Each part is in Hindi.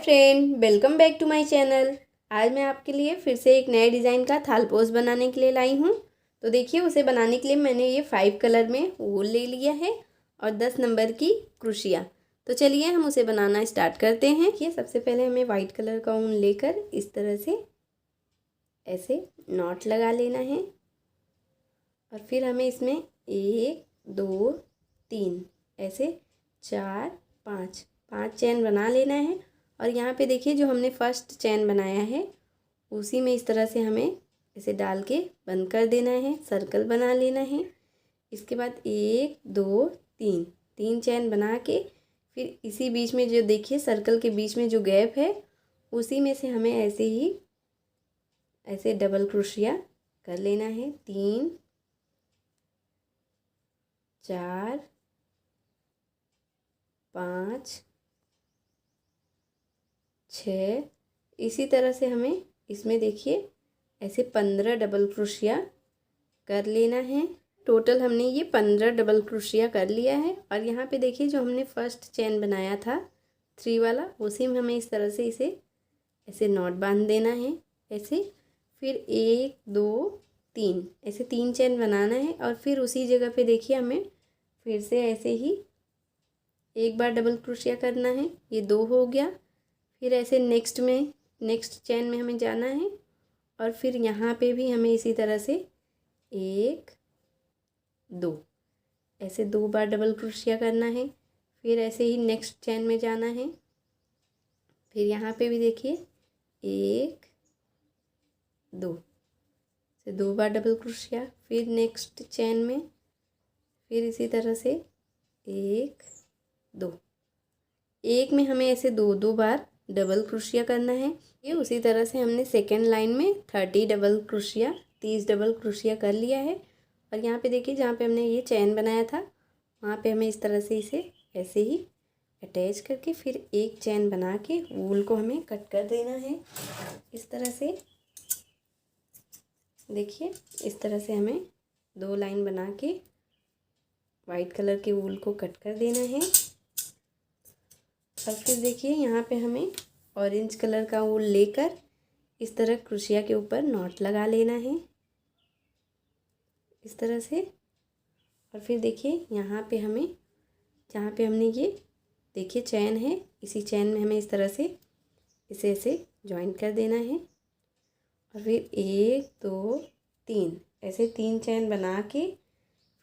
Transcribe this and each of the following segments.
Friend, welcome back to my channel. आज मैं आपके लिए फिर से एक नए डिज़ाइन का थालपोस बनाने के लिए लाई हूँ। तो देखिए, उसे बनाने के लिए मैंने ये 5 कलर में वूल ले लिया है और 10 नंबर की क्रोशिया। तो चलिए हम उसे बनाना स्टार्ट करते हैं। ये सबसे पहले हमें वाइट कलर का ऊन लेकर इस तरह से ऐसे नॉट लगा लेना है और फिर हमें इसमें 1 2 3 ऐसे 4 5 चैन बना लेना है। और यहाँ पे देखिए, जो हमने फर्स्ट चैन बनाया है उसी में इस तरह से हमें इसे डाल के बंद कर देना है, सर्कल बना लेना है। इसके बाद 1 2 3 चैन बना के फिर इसी बीच में जो देखिए सर्कल के बीच में जो गैप है उसी में से हमें ऐसे ही ऐसे डबल क्रोशिया कर लेना है। 3 4 5 6 इसी तरह से हमें इसमें देखिए ऐसे 15 डबल क्रोशिया कर लेना है। टोटल हमने ये 15 डबल क्रोशिया कर लिया है। और यहाँ पे देखिए, जो हमने फर्स्ट चैन बनाया था 3 वाला, उसी में हमें इस तरह से इसे ऐसे नॉट बांध देना है ऐसे। फिर 1 2 3 ऐसे 3 चैन बनाना है और फिर उसी जगह पे देखिए हमें फिर से ऐसे ही एक बार डबल क्रोशिया करना है। ये 2 हो गया। फिर ऐसे नेक्स्ट चैन में हमें जाना है और फिर यहाँ पे भी हमें इसी तरह से 1 2 ऐसे 2 बार डबल क्रोशिया करना है। फिर ऐसे ही नेक्स्ट चैन में जाना है। फिर यहाँ पे भी देखिए 1 2 से 2 बार डबल क्रोशिया। फिर नेक्स्ट चैन में फिर इसी तरह से 1 2 एक में हमें ऐसे 2 बार डबल क्रोशिया करना है। ये उसी तरह से हमने सेकेंड लाइन में 30 डबल क्रोशिया 30 डबल क्रोशिया कर लिया है। और यहाँ पे देखिए, जहाँ पे हमने ये चैन बनाया था वहाँ पे हमें इस तरह से इसे ऐसे ही अटैच करके फिर एक चैन बना के वूल को हमें कट कर देना है। इस तरह से देखिए, इस तरह से हमें 2 लाइन बना के वाइट कलर के वूल को कट कर देना है। और फिर देखिए, यहाँ पे हमें ऑरेंज कलर का वूल लेकर इस तरह क्रोशिया के ऊपर नॉट लगा लेना है इस तरह से। और फिर देखिए, यहाँ पे हमें जहाँ पे हमने ये देखिए चैन है, इसी चैन में हमें इस तरह से इसे ऐसे जॉइन कर देना है। और फिर 1 2 3 ऐसे 3 चैन बना के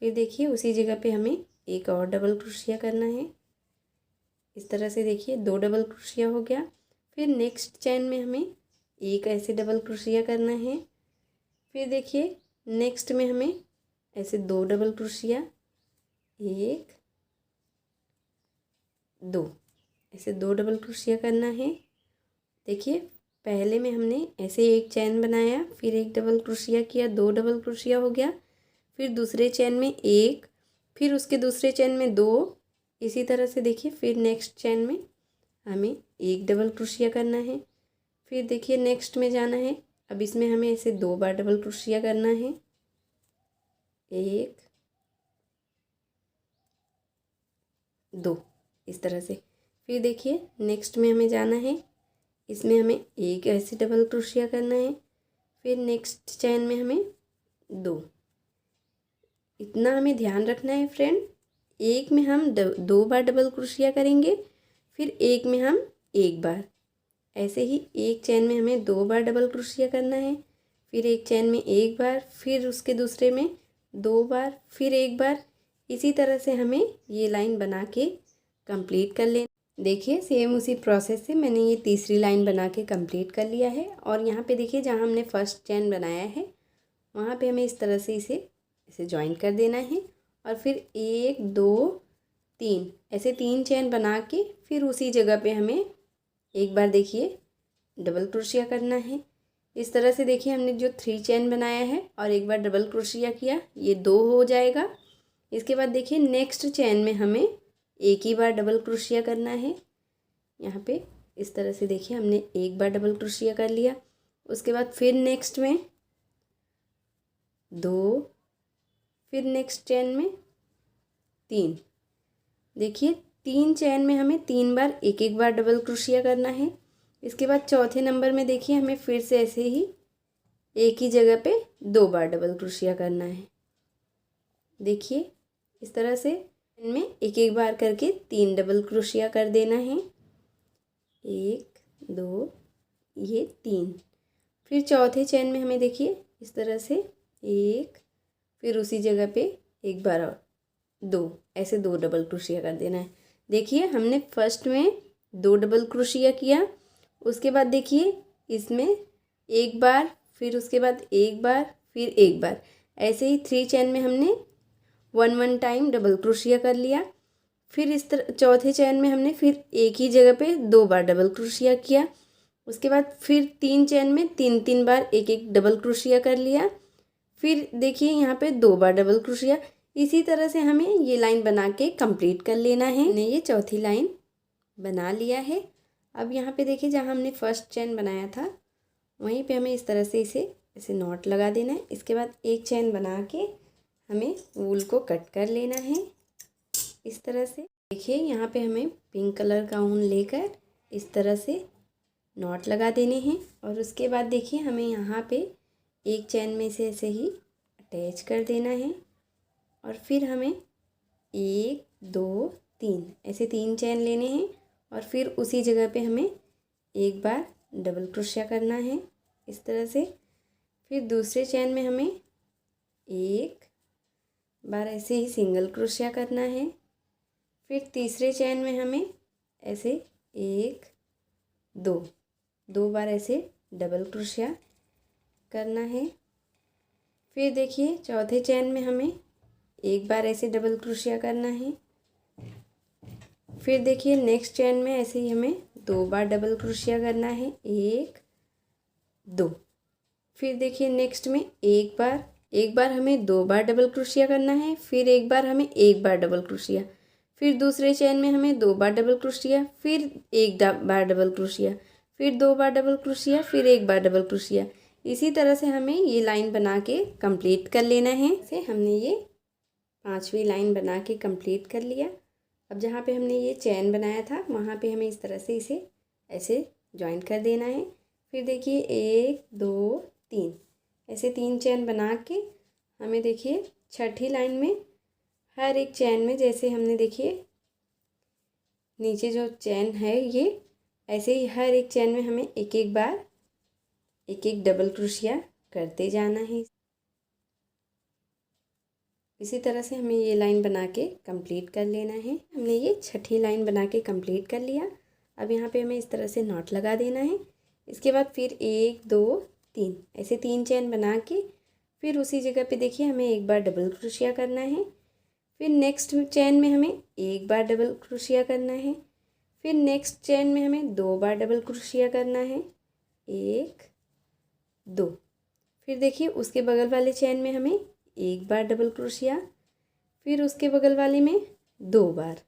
फिर देखिए उसी जगह पे हमें एक और डबल क्रोशिया करना है इस तरह से। देखिए 2 डबल क्रोशिया हो गया। फिर नेक्स्ट चैन में हमें एक ऐसे डबल क्रोशिया करना है। फिर देखिए नेक्स्ट में हमें ऐसे 2 डबल क्रोशिया 1 2 ऐसे 2 डबल क्रोशिया करना है। देखिए, पहले में हमने ऐसे एक चैन बनाया, फिर एक डबल क्रोशिया किया, 2 डबल क्रोशिया हो गया। फिर दूसरे चैन में 1, फिर उसके दूसरे चैन में 2, इसी तरह से देखिए फिर नेक्स्ट चैन में हमें एक डबल क्रोशिया करना है। फिर देखिए नेक्स्ट में जाना है। अब इसमें हमें ऐसे 2 बार डबल क्रोशिया करना है 1 2 इस तरह से। फिर देखिए नेक्स्ट में हमें जाना है, इसमें हमें एक ऐसे डबल क्रोशिया करना है। फिर नेक्स्ट चैन में हमें 2। इतना हमें ध्यान रखना है फ्रेंड, एक में हम 2 बार डबल क्रोशिया करेंगे, फिर एक में हम 1 बार। ऐसे ही एक चैन में हमें 2 बार डबल क्रोशिया करना है, फिर एक चैन में 1 बार, फिर उसके दूसरे में 2 बार, फिर 1 बार। इसी तरह से हमें ये लाइन बना के कंप्लीट कर लेना। देखिए, सेम उसी प्रोसेस से मैंने ये तीसरी लाइन बना के कंप्लीट कर लिया है। और यहाँ पे देखिए, जहाँ हमने फर्स्ट चैन बनाया है वहाँ पे हमें इस तरह से इसे ज्वाइन कर देना है। और फिर 1 2 3 ऐसे 3 चैन बना के फिर उसी जगह पे हमें एक बार देखिए डबल क्रोशिया करना है इस तरह से। देखिए, हमने जो 3 चैन बनाया है और एक बार डबल क्रोशिया किया, ये 2 हो जाएगा। इसके बाद देखिए नेक्स्ट चैन में हमें एक ही बार डबल क्रोशिया करना है। यहाँ पे इस तरह से देखिए हमने एक बार डबल क्रोशिया कर लिया। उसके बाद फिर नेक्स्ट में 2, फिर नेक्स्ट चैन में 3। देखिए 3 चैन में हमें 3 बार एक एक बार डबल क्रोशिया करना है। इसके बाद चौथे नंबर में देखिए हमें फिर से ऐसे ही एक ही जगह पे 2 बार डबल क्रोशिया करना है। देखिए इस तरह से इनमें एक एक बार करके 3 डबल क्रोशिया कर देना है। 1 2 ये 3। फिर चौथे चेन में हमें देखिए इस तरह से 1, फिर उसी जगह पे एक बार और 2, ऐसे 2 डबल क्रोशिया कर देना है। देखिए हमने फर्स्ट में 2 डबल क्रोशिया किया, उसके बाद देखिए इसमें एक बार, फिर उसके बाद एक बार, फिर एक बार, ऐसे ही 3 चेन में हमने 1 टाइम डबल क्रोशिया कर लिया। फिर इस तरह चौथे चेन में हमने फिर एक ही जगह पे 2 बार डबल क्रोशिया किया। उसके बाद फिर 3 चेन में 3 बार एक एक डबल क्रोशिया कर लिया। फिर देखिए यहाँ पे 2 बार डबल क्रोशिया। इसी तरह से हमें ये लाइन बना के कंप्लीट कर लेना है। हमने ये चौथी लाइन बना लिया है। अब यहाँ पे देखिए जहाँ हमने फर्स्ट चेन बनाया था वहीं पे हमें इस तरह से इसे ऐसे नॉट लगा देना है। इसके बाद एक चेन बना के हमें वूल को कट कर लेना है इस तरह से। देखिए यहाँ पे हमें पिंक कलर का ऊन लेकर इस तरह से नॉट लगा देने हैं। और उसके बाद देखिए हमें यहाँ पे एक चेन में से ऐसे ही अटैच कर देना है। और फिर हमें 1 2 3 ऐसे 3 चेन लेने हैं और फिर उसी जगह पे हमें एक बार डबल क्रोशिया करना है इस तरह से। फिर दूसरे चेन में हमें एक बार ऐसे ही सिंगल क्रोशिया करना है। फिर तीसरे चेन में हमें ऐसे 1 2 बार ऐसे डबल क्रोशिया करना है। फिर देखिए चौथे चेन में हमें एक बार ऐसे डबल क्रोशिया करना है। फिर देखिए नेक्स्ट चेन में ऐसे ही हमें 2 बार डबल क्रोशिया करना है, 1 2। फिर देखिए नेक्स्ट में एक बार हमें 2 बार डबल क्रोशिया करना है। फिर एक बार हमें एक बार डबल क्रोशिया। फिर दूसरे चेन में हमें 2 बार डबल क्रोशिया, फिर एक बार डबल क्रोशिया, फिर 2 बार डबल क्रोशिया, फिर एक बार डबल क्रोशिया। इसी तरह से हमें ये लाइन बना के कंप्लीट कर लेना है। से हमने ये 5वीं लाइन बना के कंप्लीट कर लिया। अब जहाँ पे हमने ये चेन बनाया था वहाँ पे हमें इस तरह से इसे ऐसे जॉइंट कर देना है। फिर देखिए 1 2 3 ऐसे 3 चेन बना के हमें देखिए छठी लाइन में हर एक चेन में जैसे हमने देखिए नीचे जो चेन है ये ऐसे ही हर एक चेन में हमें एक एक बार एक एक डबल क्रोशिया करते जाना है। इसी तरह से हमें ये लाइन बना के कंप्लीट कर लेना है। हमने ये छठी लाइन बना के कंप्लीट कर लिया। अब यहाँ पे हमें इस तरह से नॉट लगा देना है। इसके बाद फिर 1 2 3 ऐसे 3 चेन बना के फिर उसी जगह पे देखिए हमें एक बार डबल क्रोशिया करना है। फिर नेक्स्ट चेन में हमें एक बार डबल क्रोशिया करना है। फिर नेक्स्ट चेन में हमें 2 बार डबल क्रोशिया करना है, 1 2। फिर देखिए उसके बगल वाले चेन में हमें एक बार डबल क्रोशिया, फिर उसके बगल वाले में 2 बार,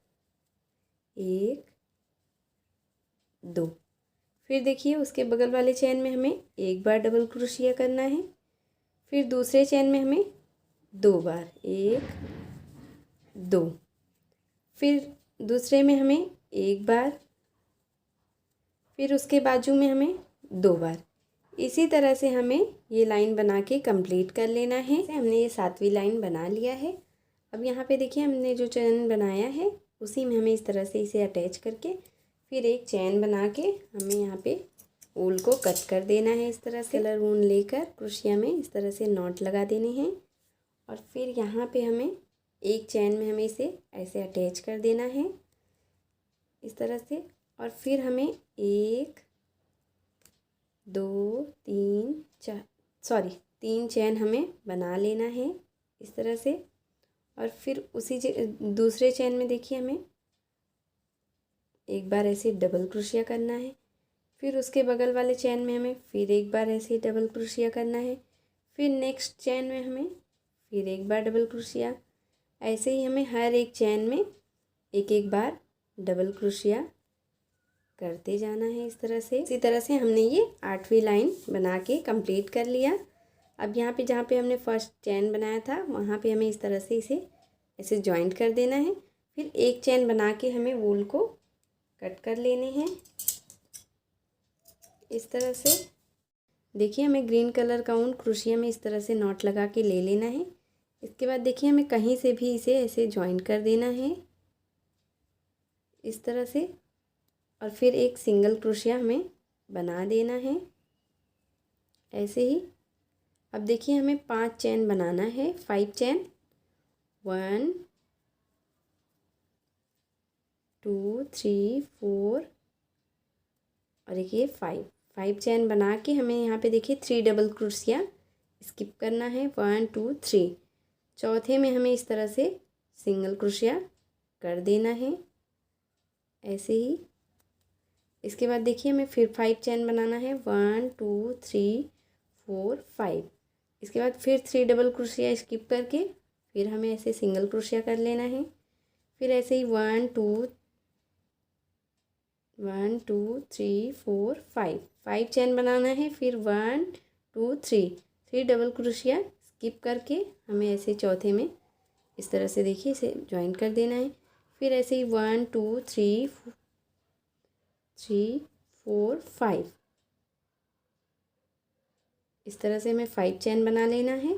1 2। फिर देखिए उसके बगल वाले चेन में हमें एक बार डबल क्रोशिया करना है। फिर दूसरे चेन में हमें 2 बार, 1 2। फिर दूसरे में हमें एक बार, फिर उसके बाजू में हमें 2 बार। इसी तरह से हमें ये लाइन बना के कंप्लीट कर लेना है। हमने ये 7वीं लाइन बना लिया है। अब यहाँ पे देखिए हमने जो चेन बनाया है उसी में हमें इस तरह से इसे अटैच करके फिर एक चेन बना के हमें यहाँ पे ऊल को कट कर देना है। इस तरह से कलर ऊन लेकर क्रोशिया में इस तरह से नॉट लगा देने हैं। और फिर यहाँ पे हमें एक चेन में हमें इसे ऐसे अटैच कर देना है इस तरह से। और फिर हमें 1 2 3 4 3 चेन हमें बना लेना है इस तरह से। और फिर उसी दूसरे चेन में देखिए हमें एक बार ऐसे डबल क्रोशिया करना है। फिर उसके बगल वाले चेन में हमें फिर एक बार ऐसे डबल क्रोशिया करना है। फिर नेक्स्ट चेन में हमें फिर एक बार डबल क्रोशिया। ऐसे ही हमें हर एक चेन में एक एक बार डबल क्रोशिया करते जाना है इस तरह से। इसी तरह से हमने ये 8वीं लाइन बना के कंप्लीट कर लिया। अब यहाँ पे जहाँ पे हमने फर्स्ट चेन बनाया था वहाँ पे हमें इस तरह से इसे ऐसे जॉइंट कर देना है। फिर एक चेन बना के हमें वूल को कट कर लेने हैं। इस तरह से देखिए हमें ग्रीन कलर का ऊन क्रोशिया में इस तरह से नॉट लगा के ले लेना है। इसके बाद देखिए हमें कहीं से भी इसे ऐसे जॉइन कर देना है इस तरह से, और फिर एक सिंगल क्रोशिया हमें बना देना है ऐसे ही। अब देखिए हमें 5 चेन बनाना है, 5 चेन, 1 2 3 4 और देखिए 5 चेन बना के हमें यहाँ पे देखिए 3 डबल क्रोशिया स्किप करना है, 1 2 3। चौथे में हमें इस तरह से सिंगल क्रोशिया कर देना है ऐसे ही। इसके बाद देखिए हमें फिर 5 चेन बनाना है, 1 2 3 4 5। इसके बाद फिर 3 डबल क्रोशिया स्किप करके फिर हमें ऐसे सिंगल क्रोशिया कर लेना है। फिर ऐसे ही 1 2 3 4 5 चेन बनाना है, फिर 1 2 3 डबल क्रोशिया स्किप करके हमें ऐसे चौथे में इस तरह से देखिए इसे ज्वाइन कर देना है। फिर ऐसे ही 1 2 3 4 5 इस तरह से हमें 5 चेन बना लेना है।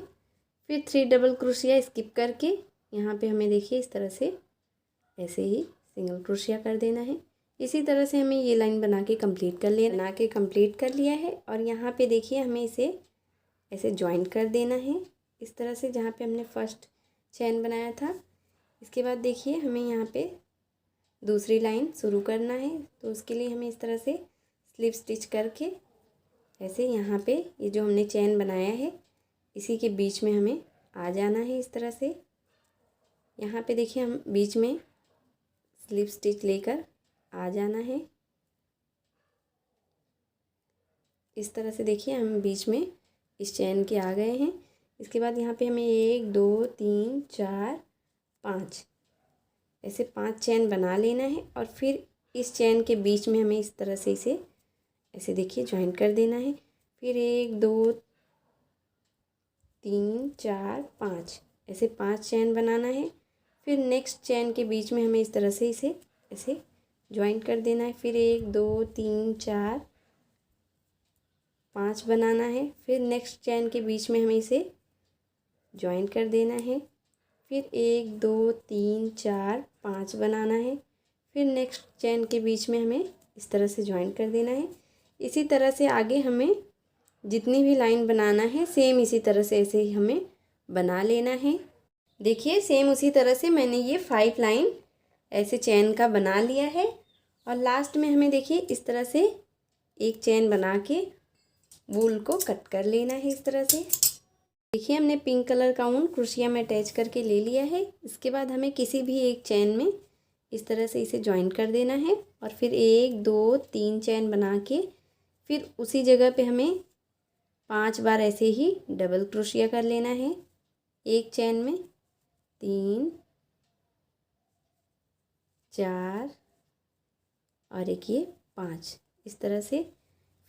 फिर 3 डबल क्रोशिया स्किप करके यहाँ पे हमें देखिए इस तरह से ऐसे ही सिंगल क्रोशिया कर देना है। इसी तरह से हमें ये लाइन बना के कंप्लीट कर लिया है। और यहाँ पे देखिए हमें इसे ऐसे ज्वाइन कर देना है इस तरह से, जहाँ पे हमने फर्स्ट चेन बनाया था। इसके बाद देखिए हमें यहाँ पे दूसरी लाइन शुरू करना है, तो उसके लिए हमें इस तरह से स्लिप स्टिच करके ऐसे यहाँ पे ये जो हमने चेन बनाया है इसी के बीच में हमें आ जाना है इस तरह से। यहाँ पे देखिए हम बीच में स्लिप स्टिच लेकर आ जाना है इस तरह से। देखिए हम बीच में इस चेन के आ गए हैं। इसके बाद यहाँ पे हमें 1 2 3 4 5 ऐसे 5 चेन बना लेना है, और फिर इस चेन के बीच में हमें इस तरह से इसे ऐसे देखिए ज्वाइन कर देना है। फिर 1 2 3 4 5 ऐसे 5 चेन बनाना है। फिर नेक्स्ट चेन के बीच में हमें इस तरह से इसे ऐसे ज्वाइन कर देना है। फिर 1 2 3 4 5 बनाना है। फिर नेक्स्ट चेन के बीच में हमें इसे ज्वाइन कर देना है। फिर 1 2 3 4 5 बनाना है। फिर नेक्स्ट चेन के बीच में हमें इस तरह से ज्वाइन कर देना है। इसी तरह से आगे हमें जितनी भी लाइन बनाना है सेम इसी तरह से ऐसे ही हमें बना लेना है। देखिए सेम उसी तरह से मैंने ये 5 लाइन ऐसे चेन का बना लिया है, और लास्ट में हमें देखिए इस तरह से एक चेन बना के वूल को कट कर लेना है इस तरह से। देखिए हमने पिंक कलर का ऊन क्रोशिया में अटैच करके ले लिया है। इसके बाद हमें किसी भी एक चेन में इस तरह से इसे ज्वाइन कर देना है, और फिर 1 2 3 चेन बना के फिर उसी जगह पे हमें 5 बार ऐसे ही डबल क्रोशिया कर लेना है एक चेन में। 3 4 और एक ये 5 इस तरह से।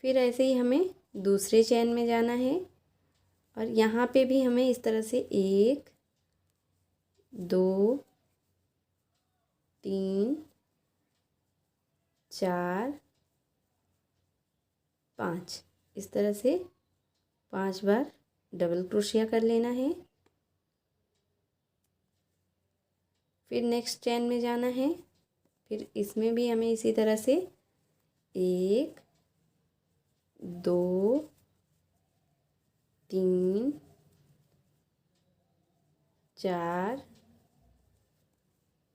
फिर ऐसे ही हमें दूसरे चेन में जाना है, और यहाँ पे भी हमें इस तरह से 1 2 3 4 5 इस तरह से 5 बार डबल क्रोशिया कर लेना है। फिर नेक्स्ट चेन में जाना है। फिर इसमें भी हमें इसी तरह से 1 2 3 4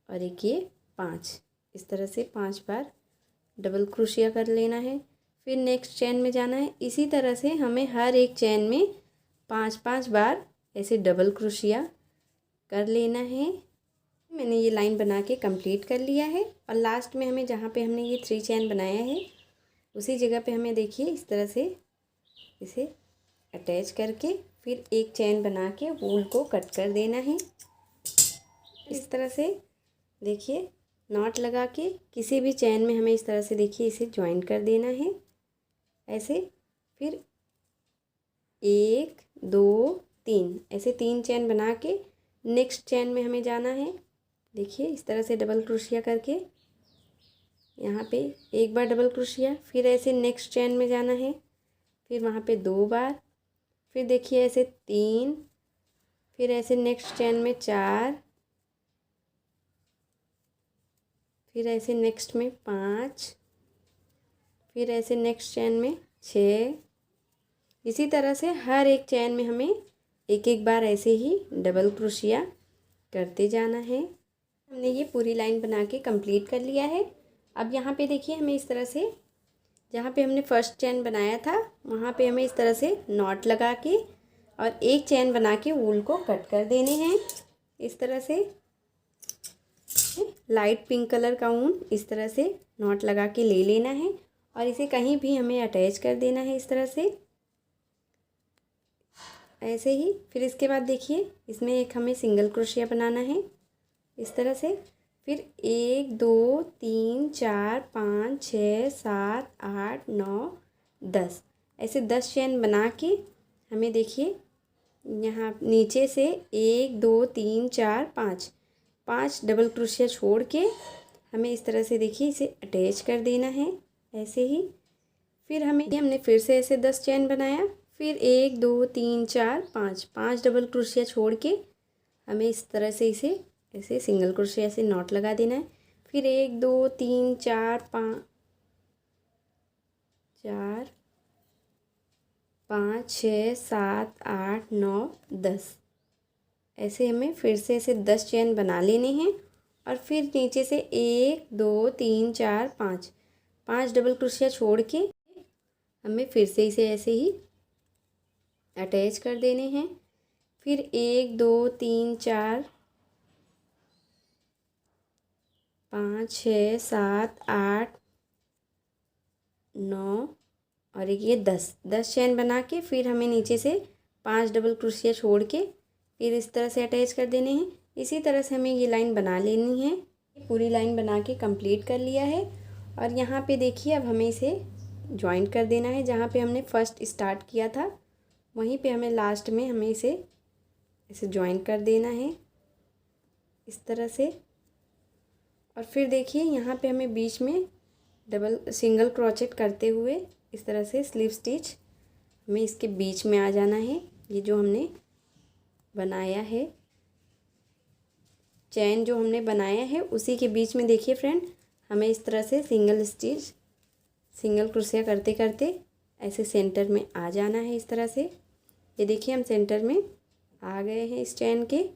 और एक ये 5 इस तरह से 5 बार डबल क्रोशिया कर लेना है। फिर नेक्स्ट चेन में जाना है। इसी तरह से हमें हर एक चेन में 5-5 बार ऐसे डबल क्रोशिया कर लेना है। मैंने ये लाइन बना के कंप्लीट कर लिया है, और लास्ट में हमें जहाँ पे हमने ये 3 चेन बनाया है उसी जगह पे हमें देखिए इस तरह से इसे अटैच करके फिर एक चेन बना के वूल को कट कर देना है इस तरह से। देखिए नॉट लगा के किसी भी चेन में हमें इस तरह से देखिए इसे ज्वाइन कर देना है ऐसे। फिर 1 2 3 ऐसे 3 चेन बना के नेक्स्ट चेन में हमें जाना है। देखिए इस तरह से डबल क्रोशिया करके यहाँ पे एक बार डबल क्रोशिया, फिर ऐसे नेक्स्ट चेन में जाना है, फिर वहाँ पे 2 बार, फिर देखिए ऐसे 3, फिर ऐसे नेक्स्ट चेन में 4, फिर ऐसे नेक्स्ट में 5, फिर ऐसे नेक्स्ट चेन में 6। इसी तरह से हर एक चेन में हमें एक एक बार ऐसे ही डबल क्रोशिया करते जाना है। हमने ये पूरी लाइन बना के कंप्लीट कर लिया है। अब यहाँ पे देखिए हमें इस तरह से, जहाँ पे हमने फर्स्ट चेन बनाया था वहाँ पे हमें इस तरह से नॉट लगा के और एक चेन बना के वूल को कट कर देने हैं। इस तरह से लाइट पिंक कलर का ऊन इस तरह से नॉट लगा के ले लेना है और इसे कहीं भी हमें अटैच कर देना है इस तरह से, ऐसे ही। फिर इसके बाद देखिए इसमें एक हमें सिंगल क्रोशिया बनाना है इस तरह से। फिर 1 2 3 4 5 6 7 8 9 10 ऐसे 10 चेन बना के हमें देखिए यहाँ नीचे से 1 2 3 4 5 डबल क्रोशिया छोड़ के हमें इस तरह से देखिए इसे अटैच कर देना है ऐसे ही। फिर हमने फिर से ऐसे 10 चेन बनाया, फिर 1 2 3 4 5 डबल क्रोशिया छोड़ के हमें इस तरह से इसे ऐसे सिंगल क्रोशिया से नॉट लगा देना है। फिर 1 2 3 4 5 6 7 8 9 10 ऐसे हमें फिर से ऐसे 10 चेन बना लेने हैं और फिर नीचे से 1 2 3 4 5 डबल क्रोशिया छोड़ के हमें फिर से इसे ऐसे ही अटैच कर देने हैं। फिर 1 2 3 4 5 6 7 8 9 और ये 10 चेन बना के फिर हमें नीचे से 5 डबल क्रोशिया छोड़ के फिर इस तरह से अटैच कर देने हैं। इसी तरह से हमें ये लाइन बना लेनी है। पूरी लाइन बना के कंप्लीट कर लिया है और यहाँ पे देखिए अब हमें इसे ज्वाइंट कर देना है। जहाँ पे हमने फर्स्ट स्टार्ट किया था वहीं पे हमें लास्ट में हमें इसे ज्वाइंट कर देना है इस तरह से। और फिर देखिए यहाँ पे हमें बीच में सिंगल क्रोचेट करते हुए इस तरह से स्लीव स्टिच हमें इसके बीच में आ जाना है। ये जो हमने बनाया है चैन जो हमने बनाया है उसी के बीच में देखिए फ्रेंड हमें इस तरह से सिंगल क्रोशिया करते करते ऐसे सेंटर में आ जाना है इस तरह से। ये देखिए हम सेंटर में आ गए हैं इस चैन के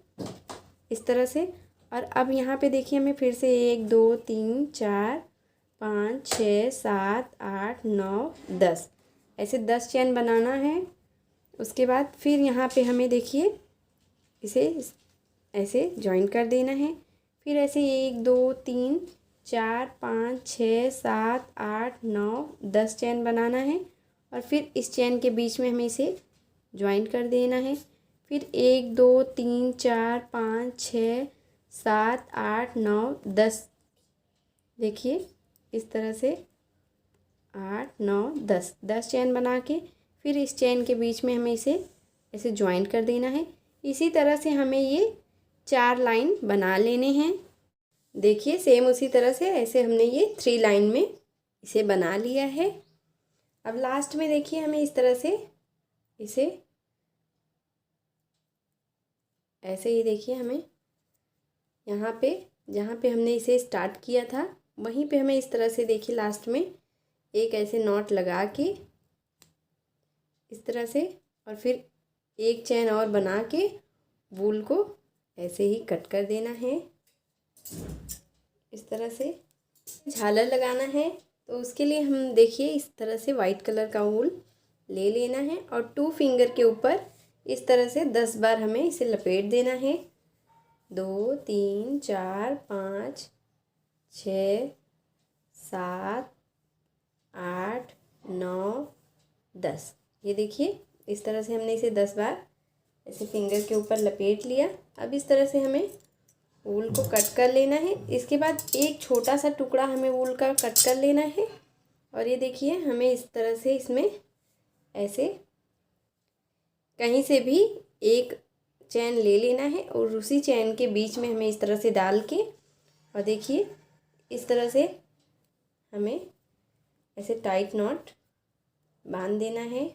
इस तरह से। और अब यहाँ पे देखिए हमें फिर से 1 2 3 4 5 6 7 8 9 10 ऐसे 10 चैन बनाना है। उसके बाद फिर यहाँ पे हमें देखिए इसे ऐसे जॉइन कर देना है। फिर ऐसे 1 2 3 4 5 6 7 8 9 10 चैन बनाना है और फिर इस चैन के बीच में हमें इसे ज्वाइन कर देना है। फिर 1 2 3 4 5 6 7 8 9 10 देखिए इस तरह से 8 9 10 चैन बना के फिर इस चैन के बीच में हमें इसे ऐसे ज्वाइन कर देना है। इसी तरह से हमें ये 4 लाइन बना लेने हैं। देखिए सेम उसी तरह से ऐसे हमने ये 3 लाइन में इसे बना लिया है। अब लास्ट में देखिए हमें इस तरह से इसे ऐसे ही देखिए हमें यहाँ पे जहाँ पे हमने इसे स्टार्ट किया था वहीं पे हमें इस तरह से देखिए लास्ट में एक ऐसे नॉट लगा के इस तरह से और फिर एक चैन और बना के वूल को ऐसे ही कट कर देना है इस तरह से। झालर लगाना है तो उसके लिए हम देखिए इस तरह से वाइट कलर का वूल ले लेना है और 2 फिंगर के ऊपर इस तरह से 10 बार हमें इसे लपेट देना है। 2 3 4 5 6 7 8 9 10 ये देखिए इस तरह से हमने इसे 10 बार ऐसे फिंगर के ऊपर लपेट लिया। अब इस तरह से हमें वूल को कट कर लेना है। इसके बाद एक छोटा सा टुकड़ा हमें वूल का कट कर लेना है और ये देखिए हमें इस तरह से इसमें ऐसे कहीं से भी एक चैन ले लेना है और उसी चैन के बीच में हमें इस तरह से डाल के और देखिए इस तरह से हमें ऐसे टाइट नॉट बांध देना है।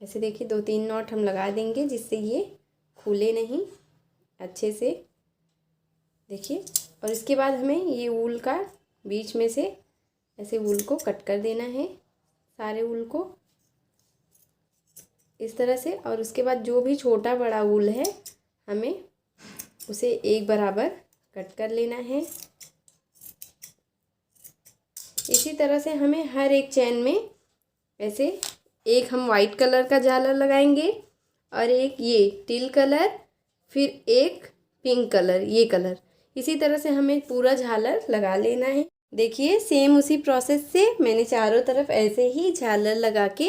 ऐसे देखिए 2-3 नॉट हम लगा देंगे जिससे ये खुले नहीं अच्छे से, देखिए। और इसके बाद हमें ये ऊल का बीच में से ऐसे ऊल को कट कर देना है, सारे ऊल को इस तरह से। और उसके बाद जो भी छोटा बड़ा ऊल है हमें उसे एक बराबर कट कर लेना है। इसी तरह से हमें हर एक चैन में ऐसे एक हम वाइट कलर का झालर लगाएंगे और एक ये टील कलर, फिर एक पिंक कलर, ये कलर। इसी तरह से हमें पूरा झालर लगा लेना है। देखिए सेम उसी प्रोसेस से मैंने चारों तरफ ऐसे ही झालर लगा के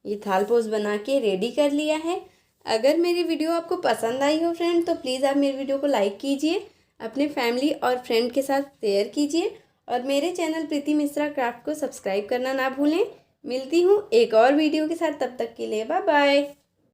ये थालपोस बना के रेडी कर लिया है। अगर मेरी वीडियो आपको पसंद आई हो फ्रेंड तो प्लीज़ आप मेरी वीडियो को लाइक कीजिए, अपने फैमिली और फ्रेंड के साथ शेयर कीजिए और मेरे चैनल प्रीति मिश्रा क्राफ्ट को सब्सक्राइब करना ना भूलें। मिलती हूँ एक और वीडियो के साथ, तब तक के लिए बाय बाय।